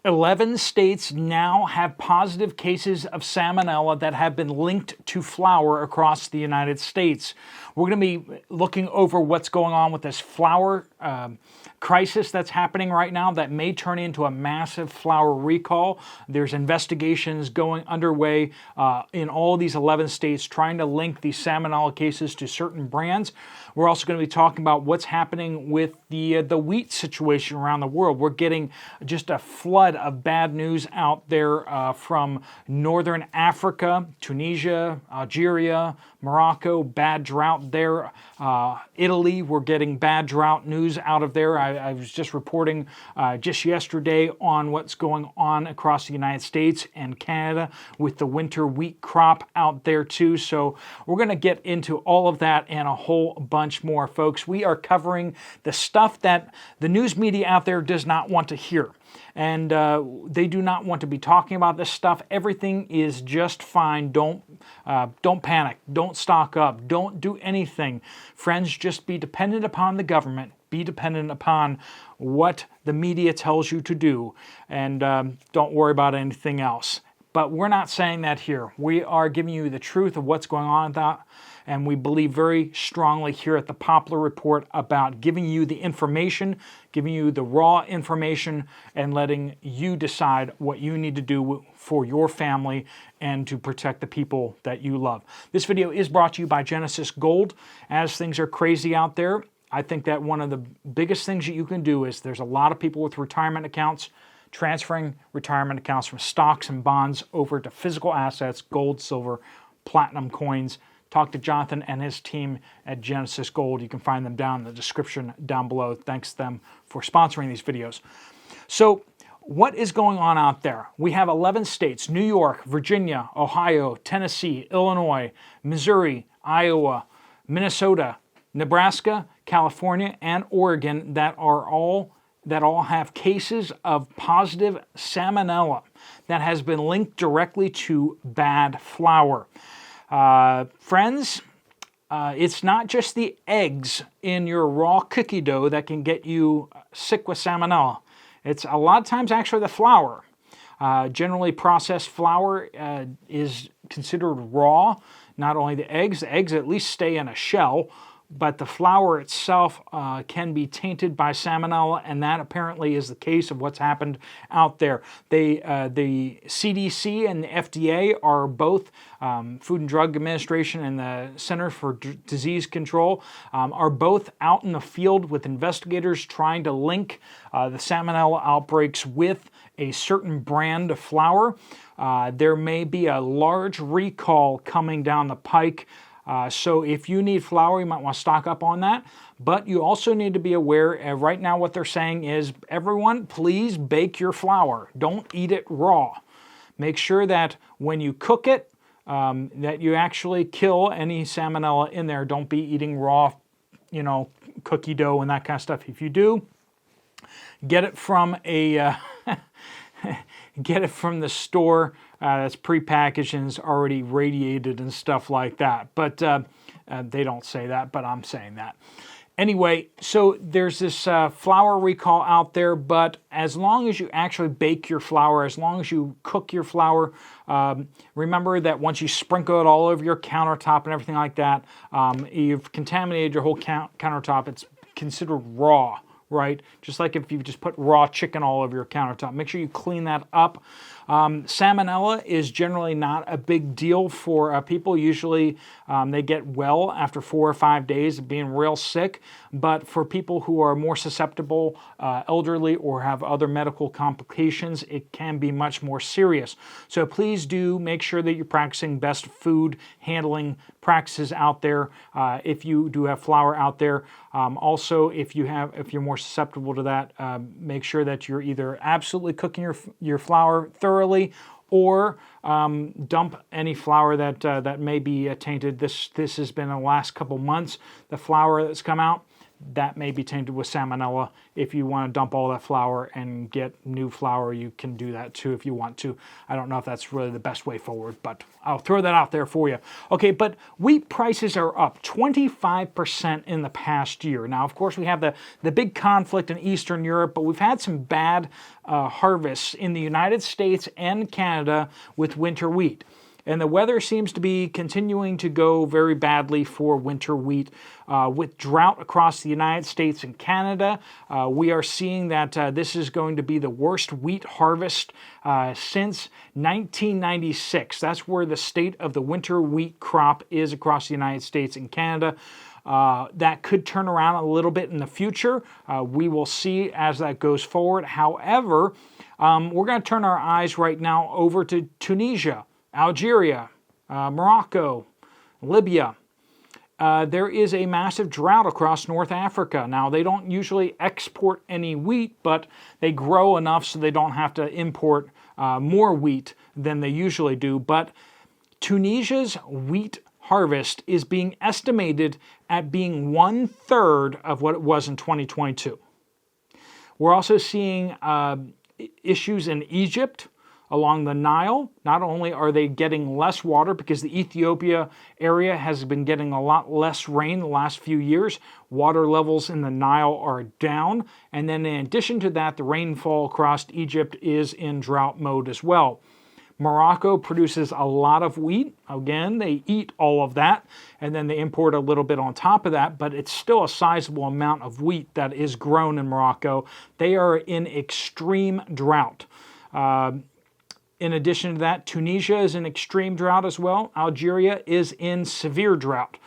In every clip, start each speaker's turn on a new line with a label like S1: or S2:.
S1: 11 states now have positive cases of salmonella that have been linked to flour across the United States. We're going to be looking over what's going on with this flour crisis that's happening right now that may turn into a massive flour recall. There's investigations going underway in all these 11 states trying to link these salmonella cases to certain brands. We're also going to be talking about what's happening with the wheat situation around the world. We're getting just a flood of bad news out there from northern Africa, Tunisia, Algeria, Morocco, bad drought there. Italy, we're getting bad drought news out of there. I was just reporting just yesterday on what's going on across the United States and Canada with the winter wheat crop out there too. So we're going to get into all of that and a whole bunch more, folks. We are covering the stuff that the news media out there does not want to hear. And they do not want to be talking about this stuff. Everything is just fine. Don't panic. Don't stock up. Don't do anything. Friends, just be dependent upon the government. Be dependent upon what the media tells you to do. And don't worry about anything else. But we're not saying that here. We are giving you the truth of what's going on with that. And we believe very strongly here at the Poplar Report about giving you the information, giving you the raw information, and letting you decide what you need to do for your family and to protect the people that you love. This video is brought to you by Genesis Gold. As things are crazy out there, I think that one of the biggest things that you can do is there's a lot of people with retirement accounts transferring retirement accounts from stocks and bonds over to physical assets, gold, silver, platinum coins. Talk to Jonathan and his team at Genesis Gold. You can find them down in the description down below. Thanks to them for sponsoring these videos. So what is going on out there? We have 11 states: New York, Virginia, Ohio, Tennessee, Illinois, Missouri, Iowa, Minnesota, Nebraska, California, and Oregon that all have cases of positive salmonella that has been linked directly to bad flour. Friends, it's not just the eggs in your raw cookie dough that can get you sick with salmonella. It's a lot of times actually the flour. Generally processed flour is considered raw. Not only the eggs at least stay in a shell, but the flour itself can be tainted by salmonella, and that apparently is the case of what's happened out there. The CDC and the FDA are both, Food and Drug Administration and the Center for Disease Control, are both out in the field with investigators trying to link the salmonella outbreaks with a certain brand of flour. There may be a large recall coming down the pike. So if you need flour, you might want to stock up on that. But you also need to be aware, right now what they're saying is, everyone, please bake your flour. Don't eat it raw. Make sure that when you cook it, that you actually kill any salmonella in there. Don't be eating raw, cookie dough and that kind of stuff. If you do, get it from a... get it from the store that's prepackaged and is already radiated and stuff like that. But they don't say that, but I'm saying that. Anyway, so there's this flour recall out there, but as long as you actually bake your flour, as long as you cook your flour, remember that once you sprinkle it all over your countertop and everything like that, you've contaminated your whole countertop. It's considered raw. Right? Just like if you just put raw chicken all over your countertop. Make sure you clean that up. Salmonella is generally not a big deal for people. Usually they get well after 4 or 5 days of being real sick. But for people who are more susceptible, elderly, or have other medical complications, it can be much more serious. So please do make sure that you're practicing best food handling practices out there if you do have flour out there. Also, if you're more susceptible to that, make sure that you're either absolutely cooking your flour thoroughly, or dump any flour that may be tainted. This has been in the last couple months. The flour that's come out, that may be tainted with salmonella. If you want to dump all that flour and get new flour, you can do that too if you want to. I don't know if that's really the best way forward, but I'll throw that out there for you. Okay, but wheat prices are up 25% in the past year. Now, of course, we have the big conflict in Eastern Europe, but we've had some bad harvests in the United States and Canada with winter wheat. And the weather seems to be continuing to go very badly for winter wheat. With drought across the United States and Canada, we are seeing that this is going to be the worst wheat harvest since 1996. That's where the state of the winter wheat crop is across the United States and Canada. That could turn around a little bit in the future. We will see as that goes forward. However, we're going to turn our eyes right now over to Tunisia, Algeria, Morocco, Libya. There is a massive drought across North Africa. Now, they don't usually export any wheat, but they grow enough so they don't have to import more wheat than they usually do. But Tunisia's wheat harvest is being estimated at being 1/3 of what it was in 2022. We're also seeing issues in Egypt along the Nile. Not only are they getting less water because the Ethiopia area has been getting a lot less rain the last few years, water levels in the Nile are down. And then in addition to that, the rainfall across Egypt is in drought mode as well. Morocco produces a lot of wheat. Again, they eat all of that, and then they import a little bit on top of that, but it's still a sizable amount of wheat that is grown in Morocco. They are in extreme drought. In addition to that, Tunisia is in extreme drought as well. Algeria is in severe drought.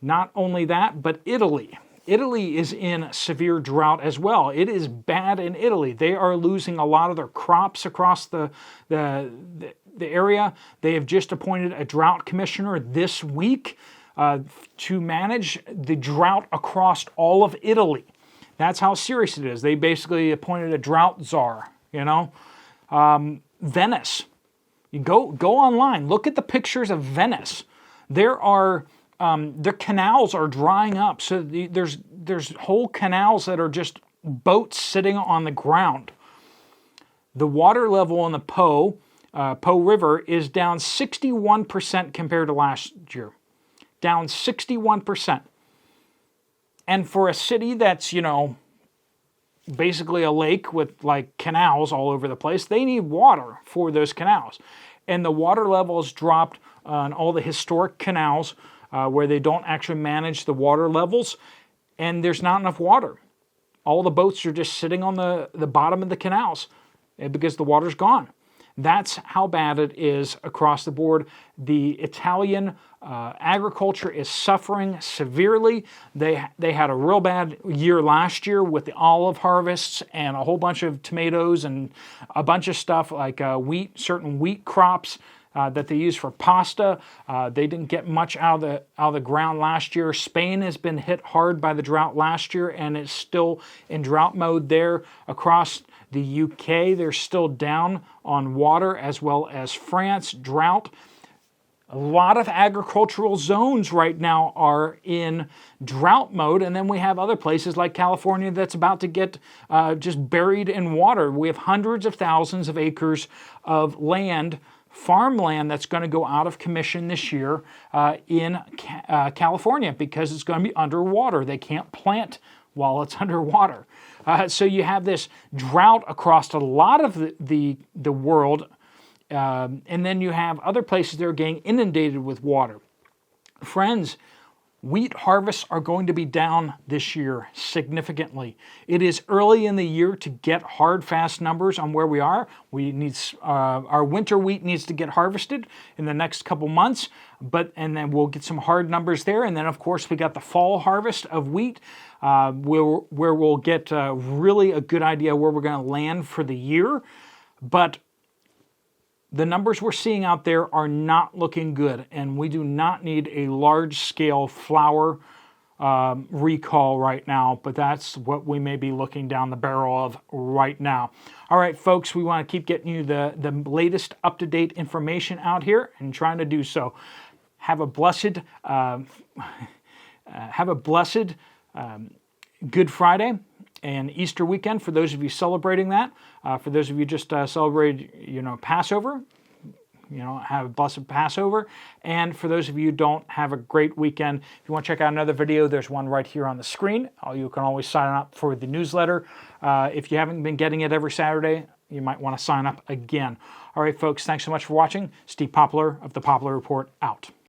S1: Not only that, but Italy. Italy is in severe drought as well. It is bad in Italy. They are losing a lot of their crops across the area. They have just appointed a drought commissioner this week to manage the drought across all of Italy. That's how serious it is. They basically appointed a drought czar, you know. Venice. You go online, look at the pictures of Venice. Their canals are drying up. So there's whole canals that are just boats sitting on the ground. The water level in the Po River is down 61% compared to last year. Down 61%. And for a city that's, you know, basically a lake with like canals all over the place, they need water for those canals. And the water levels dropped on all the historic canals where they don't actually manage the water levels, and there's not enough water. All the boats are just sitting on the bottom of the canals because the water's gone. That's how bad it is across the board. The Italian agriculture is suffering severely. They had a real bad year last year with the olive harvests and a whole bunch of tomatoes and a bunch of stuff like wheat, certain wheat crops that they use for pasta. They didn't get much out of the ground last year. Spain has been hit hard by the drought last year and is still in drought mode there. Across the UK, they're still down on water, as well as France, drought. A lot of agricultural zones right now are in drought mode, and then we have other places like California that's about to get just buried in water. We have hundreds of thousands of acres of land, farmland, that's going to go out of commission this year in California because it's going to be underwater. They can't plant while it's underwater. So you have this drought across a lot of the world, and then you have other places that are getting inundated with water. Friends, wheat harvests are going to be down this year significantly. It is early in the year to get hard, fast numbers on where we are. Our winter wheat needs to get harvested in the next couple months, and then we'll get some hard numbers there. And then, of course, we got the fall harvest of wheat, where we'll get really a good idea where we're going to land for the year. But the numbers we're seeing out there are not looking good, and we do not need a large-scale flour recall right now, but that's what we may be looking down the barrel of right now. All right, folks, we want to keep getting you the latest up-to-date information out here and trying to do so. Have a blessed Good Friday and Easter weekend for those of you celebrating that. For those of you just celebrated, Passover, have a blessed Passover. And for those of you who don't, have a great weekend. If you want to check out another video, there's one right here on the screen. You can always sign up for the newsletter. If you haven't been getting it every Saturday, you might want to sign up again. All right, folks, thanks so much for watching. Steve Poplar of the Poplar Report out.